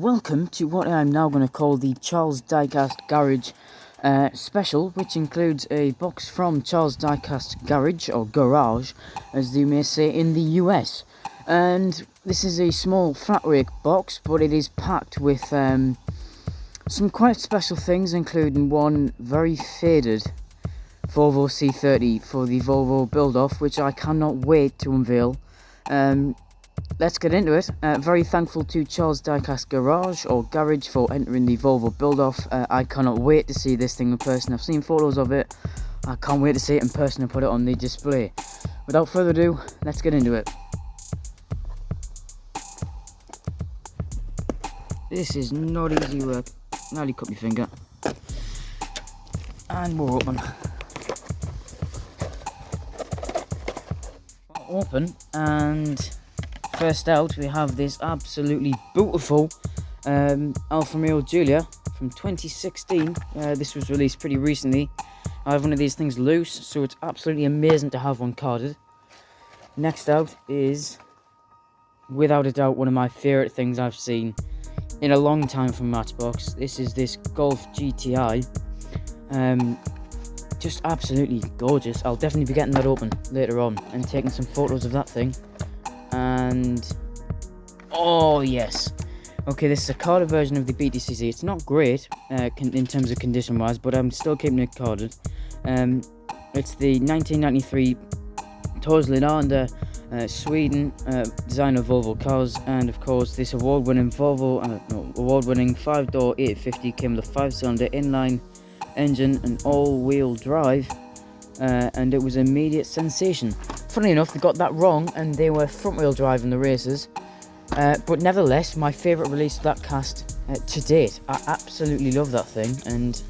welcome to what I'm now going to call the Charles Diecast Garage special, which includes a box from Charles Diecast Garage, or Garage, as you may say in the US. And this is a small flat rake box, but it is packed with some quite special things, including one very faded Volvo C30 for the Volvo build-off, which I cannot wait to unveil. Let's get into it. Very thankful to Charles Diecast Garage or Garage for entering the Volvo build-off. I cannot wait to see this thing in person. I've seen photos of it. I can't wait to see it in person and put it on the display. Without further ado, let's get into it. This is not easy work. Nearly cut my finger. And we're open. Open, and first out we have this absolutely beautiful Alfa Romeo Giulia from 2016. This was released pretty recently. I have one of these things loose, so it's absolutely amazing to have one carded. Next out is, without a doubt, one of my favourite things I've seen in a long time from Matchbox. This is this Golf GTI. Just absolutely gorgeous. I'll definitely be getting that open later on and taking some photos of that thing. And oh yes, okay, this is a carded version of the BTCC. It's not great in terms of condition wise, but I'm still keeping it carded. It's the 1993 Torslanda, Sweden, designer of Volvo cars, and of course this award-winning award-winning 5-door 850 came with a 5-cylinder inline engine and all-wheel drive, and it was an immediate sensation. Funnily enough, they got that wrong and they were front-wheel drive in the races, but nevertheless my favourite release of that cast to date. I absolutely love that thing, and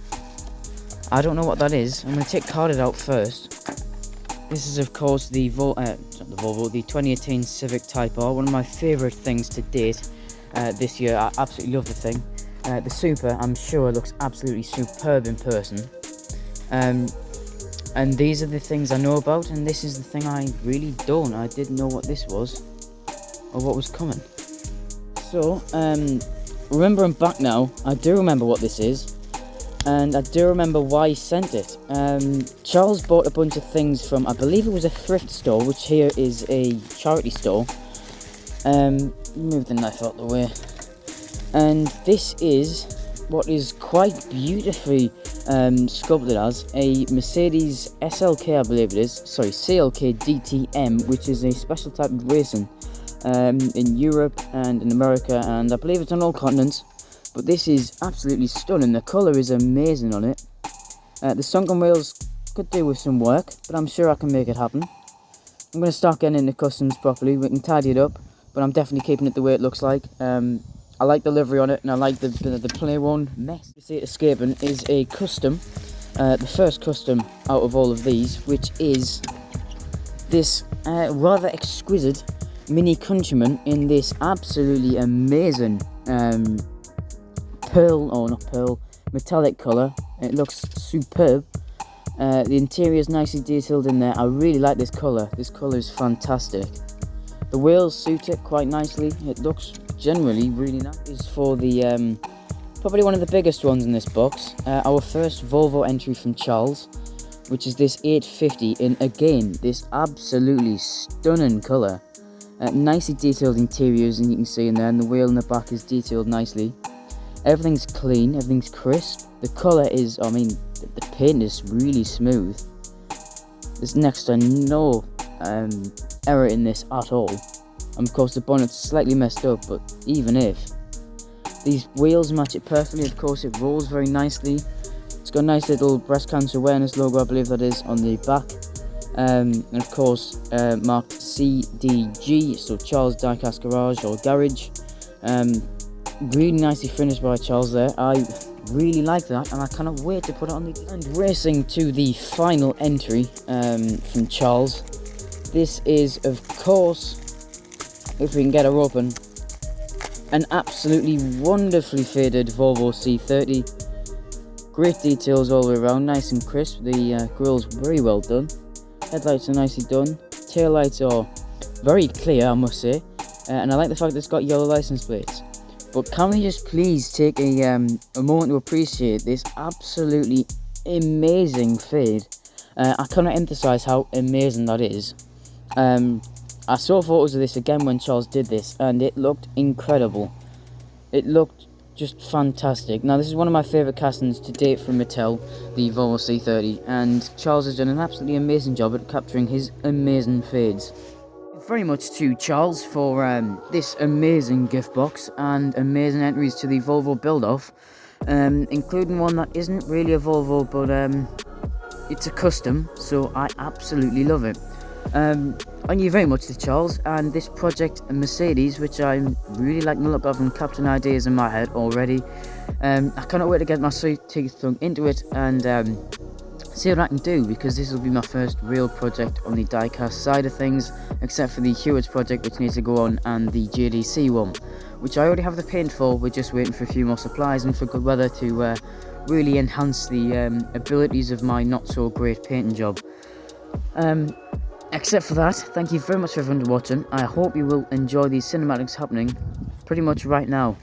I don't know what that is. I'm going to take carded out first. This is of course the Volvo, the 2018 Civic Type R, one of my favourite things to date this year. I absolutely love the thing. The Super, I'm sure, looks absolutely superb in person. And these are the things I know about, and this is the thing I really don't. I didn't know what this was, or what was coming. So, remembering back now, I do remember what this is, and I do remember why he sent it. Charles bought a bunch of things from, I believe it was a thrift store, which here is a charity store. Move the knife out of the way. And this is what is quite beautifully sculpted as a Mercedes SLK, I believe it is. Sorry, CLK DTM, which is a special type of racing in Europe and in America, and I believe it's on all continents. But this is absolutely stunning. The colour is amazing on it. The sunken wheels could do with some work, but I'm sure I can make it happen. I'm going to start getting into customs properly. We can tidy it up, but I'm definitely keeping it the way it looks like. I like the livery on it, and I like the play one mess. You see it escaping is a custom, the first custom out of all of these, which is this rather exquisite Mini Countryman in this absolutely amazing metallic colour. It looks superb. The interior is nicely detailed in there. I really like this colour. This colour is fantastic. The wheels suit it quite nicely. It looks generally really nice. Is for the probably one of the biggest ones in this box, our first Volvo entry from Charles, which is this 850 in, again, this absolutely stunning colour. Nicely detailed interiors, and you can see in there, and the wheel in the back is detailed nicely. Everything's clean, everything's crisp. The colour is, I mean, the paint is really smooth. There's next to no error in this at all. And of course the bonnet's slightly messed up, but even if, these wheels match it perfectly. Of course it rolls very nicely. It's got a nice little breast cancer awareness logo, I believe that is, on the back. And of course marked CDG, so Charles Diecast Garage or Garage. Really nicely finished by Charles there. I really like that, and I cannot wait to put it on the... And racing to the final entry from Charles. This is, of course, if we can get her open, an absolutely wonderfully faded Volvo C30. Great details all the way around, nice and crisp. The grille's very well done. Headlights are nicely done. Taillights are very clear, I must say. And I like the fact that it's got yellow license plates. But can we just please take a moment to appreciate this absolutely amazing fade? I cannot emphasize how amazing that is. I saw photos of this again when Charles did this, and it looked incredible. It looked just fantastic. Now, this is one of my favourite castings to date from Mattel, the Volvo C30, and Charles has done an absolutely amazing job at capturing his amazing fades. Very much to Charles for this amazing gift box and amazing entries to the Volvo build-off, including one that isn't really a Volvo, but it's a custom, so I absolutely love it. Thank you very much to Charles, and this project Mercedes, which I'm really liking the look of and capturing ideas in my head already. I cannot wait to get my teeth sunk into it and see what I can do, because this will be my first real project on the diecast side of things, except for the Hewitt's project, which needs to go on, and the JDC one, which I already have the paint for. We're just waiting for a few more supplies and for good weather to really enhance the abilities of my not so great painting job. Except for that, thank you very much for everyone watching. I hope you will enjoy these cinematics happening pretty much right now.